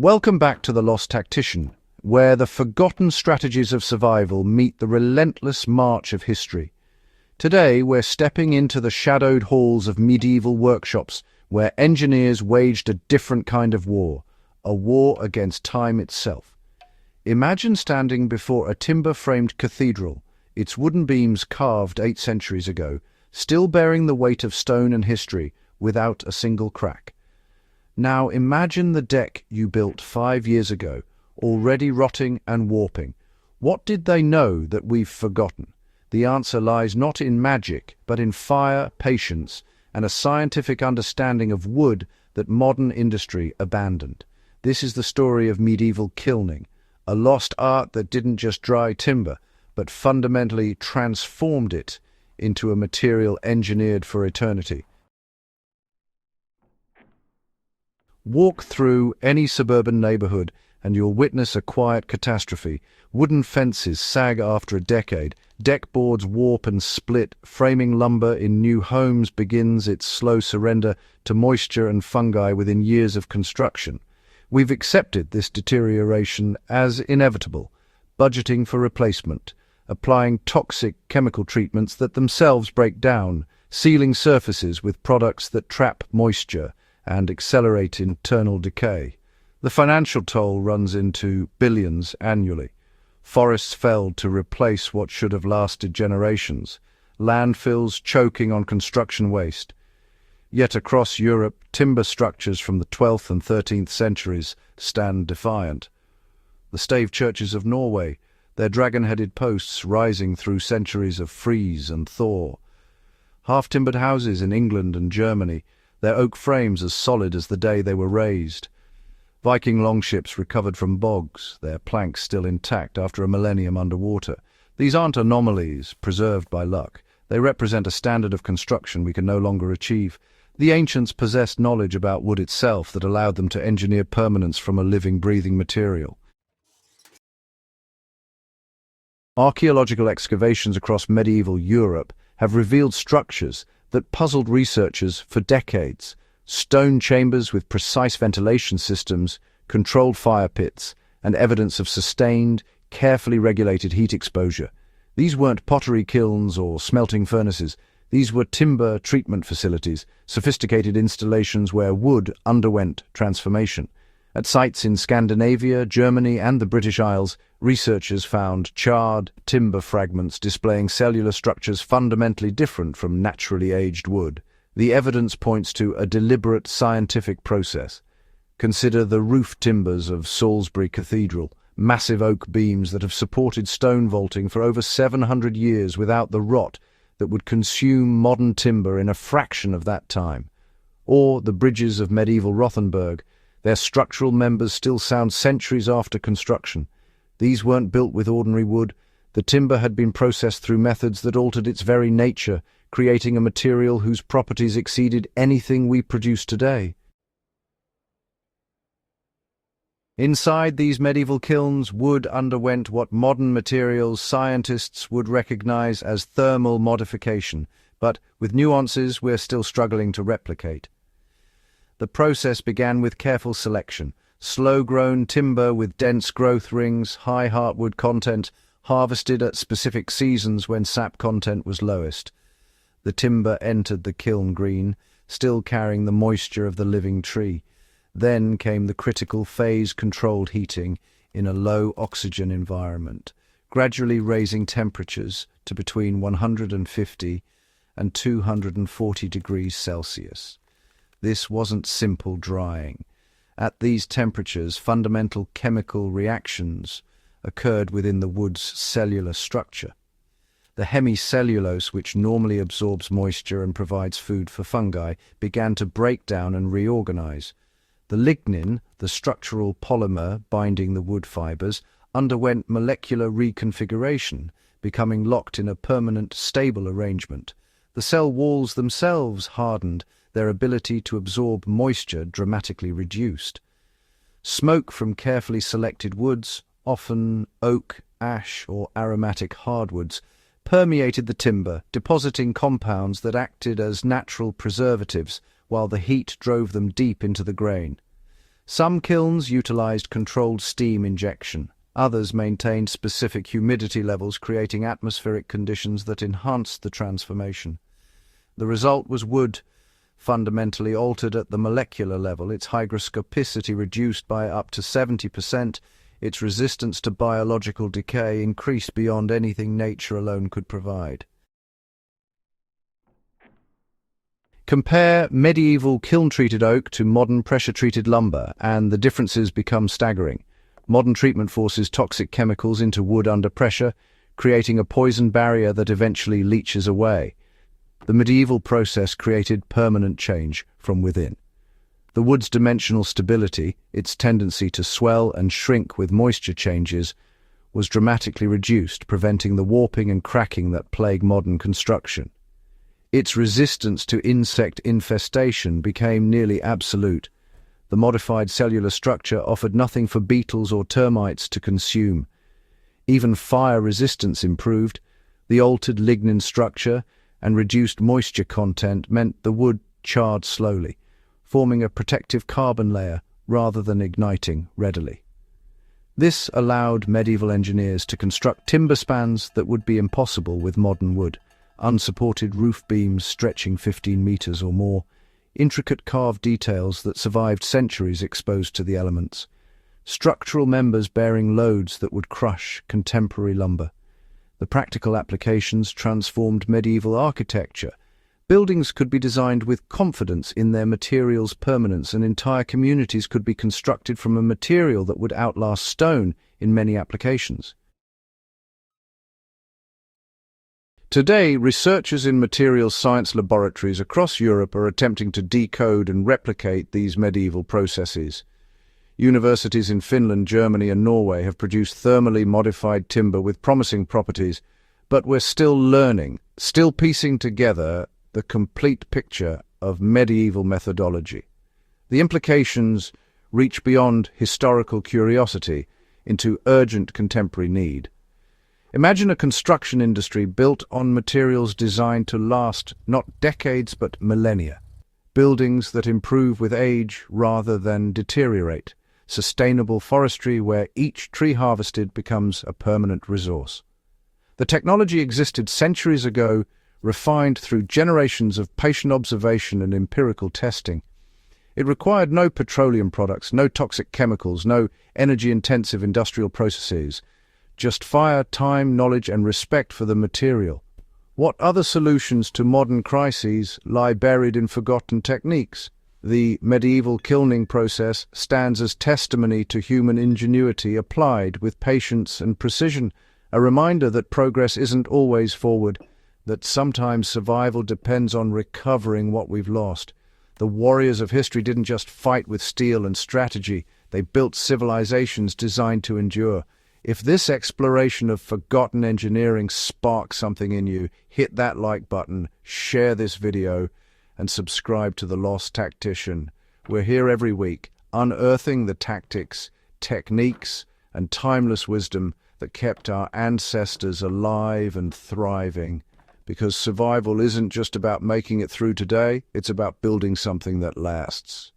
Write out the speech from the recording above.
Welcome back to The Lost Tactician, where the forgotten strategies of survival meet the relentless march of history. Today, we're stepping into the shadowed halls of medieval workshops where engineers waged a different kind of war, a war against time itself. Imagine standing before a timber-framed cathedral, its wooden beams carved 8 centuries ago, still bearing the weight of stone and history without a single crack. Now imagine the deck you built 5 years ago, already rotting and warping. What did they know that we've forgotten? The answer lies not in magic, but in fire, patience, and a scientific understanding of wood that modern industry abandoned. This is the story of medieval kilning, a lost art that didn't just dry timber, but fundamentally transformed it into a material engineered for eternity. Walk through any suburban neighborhood and you'll witness a quiet catastrophe. Wooden fences sag after a decade, deck boards warp and split, framing lumber in new homes begins its slow surrender to moisture and fungi within years of construction. We've accepted this deterioration as inevitable, budgeting for replacement, applying toxic chemical treatments that themselves break down, sealing surfaces with products that trap moisture and accelerate internal decay. The financial toll runs into billions annually. Forests felled to replace what should have lasted generations. Landfills choking on construction waste. Yet across Europe, timber structures from the 12th and 13th centuries stand defiant. The stave churches of Norway, their dragon-headed posts rising through centuries of freeze and thaw. Half-timbered houses in England and Germany, their oak frames as solid as the day they were raised. Viking longships recovered from bogs, their planks still intact after a millennium underwater. These aren't anomalies preserved by luck. They represent a standard of construction we can no longer achieve. The ancients possessed knowledge about wood itself that allowed them to engineer permanence from a living, breathing material. Archaeological excavations across medieval Europe have revealed structures that puzzled researchers for decades. Stone chambers with precise ventilation systems, controlled fire pits, and evidence of sustained, carefully regulated heat exposure. These weren't pottery kilns or smelting furnaces. These were timber treatment facilities, sophisticated installations where wood underwent transformation. At sites in Scandinavia, Germany, and the British Isles, researchers found charred timber fragments displaying cellular structures fundamentally different from naturally aged wood. The evidence points to a deliberate scientific process. Consider the roof timbers of Salisbury Cathedral, massive oak beams that have supported stone vaulting for over 700 years without the rot that would consume modern timber in a fraction of that time. Or the bridges of medieval Rothenburg. Their structural members still sound centuries after construction. These weren't built with ordinary wood. The timber had been processed through methods that altered its very nature, creating a material whose properties exceeded anything we produce today. Inside these medieval kilns, wood underwent what modern materials scientists would recognize as thermal modification, but with nuances we're still struggling to replicate. The process began with careful selection, slow-grown timber with dense growth rings, high heartwood content, harvested at specific seasons when sap content was lowest. The timber entered the kiln green, still carrying the moisture of the living tree. Then came the critical phase-controlled heating in a low-oxygen environment, gradually raising temperatures to between 150 and 240 degrees Celsius. This wasn't simple drying. At these temperatures, fundamental chemical reactions occurred within the wood's cellular structure. The hemicellulose, which normally absorbs moisture and provides food for fungi, began to break down and reorganize. The lignin, the structural polymer binding the wood fibers, underwent molecular reconfiguration, becoming locked in a permanent, stable arrangement. The cell walls themselves hardened, their ability to absorb moisture dramatically reduced. Smoke from carefully selected woods, often oak, ash, or aromatic hardwoods, permeated the timber, depositing compounds that acted as natural preservatives while the heat drove them deep into the grain. Some kilns utilized controlled steam injection. Others maintained specific humidity levels, creating atmospheric conditions that enhanced the transformation. The result was wood, fundamentally altered at the molecular level, its hygroscopicity reduced by up to 70%, its resistance to biological decay increased beyond anything nature alone could provide. Compare medieval kiln-treated oak to modern pressure-treated lumber, and the differences become staggering. Modern treatment forces toxic chemicals into wood under pressure, creating a poison barrier that eventually leaches away. The medieval process created permanent change from within. The wood's dimensional stability, its tendency to swell and shrink with moisture changes, was dramatically reduced, preventing the warping and cracking that plague modern construction. Its resistance to insect infestation became nearly absolute. The modified cellular structure offered nothing for beetles or termites to consume. Even fire resistance improved. The altered lignin structure and reduced moisture content meant the wood charred slowly, forming a protective carbon layer rather than igniting readily. This allowed medieval engineers to construct timber spans that would be impossible with modern wood. Unsupported roof beams stretching 15 meters or more, intricate carved details that survived centuries exposed to the elements, structural members bearing loads that would crush contemporary lumber. The practical applications transformed medieval architecture. Buildings could be designed with confidence in their material's permanence, and entire communities could be constructed from a material that would outlast stone in many applications. Today, researchers in materials science laboratories across Europe are attempting to decode and replicate these medieval processes. Universities in Finland, Germany, and Norway have produced thermally modified timber with promising properties, but we're still learning, still piecing together the complete picture of medieval methodology. The implications reach beyond historical curiosity into urgent contemporary need. Imagine a construction industry built on materials designed to last not decades but millennia. Buildings that improve with age rather than deteriorate. Sustainable forestry where each tree harvested becomes a permanent resource. The technology existed centuries ago, refined through generations of patient observation and empirical testing. It required no petroleum products, no toxic chemicals, no energy-intensive industrial processes. Just fire, time, knowledge, and respect for the material. What other solutions to modern crises lie buried in forgotten techniques? The medieval kilning process stands as testimony to human ingenuity applied with patience and precision, a reminder that progress isn't always forward, that sometimes survival depends on recovering what we've lost. The warriors of history didn't just fight with steel and strategy, they built civilizations designed to endure. If this exploration of forgotten engineering sparks something in you, hit that like button, share this video, and subscribe to The Lost Tactician. We're here every week, unearthing the tactics, techniques, and timeless wisdom that kept our ancestors alive and thriving. Because survival isn't just about making it through today, it's about building something that lasts.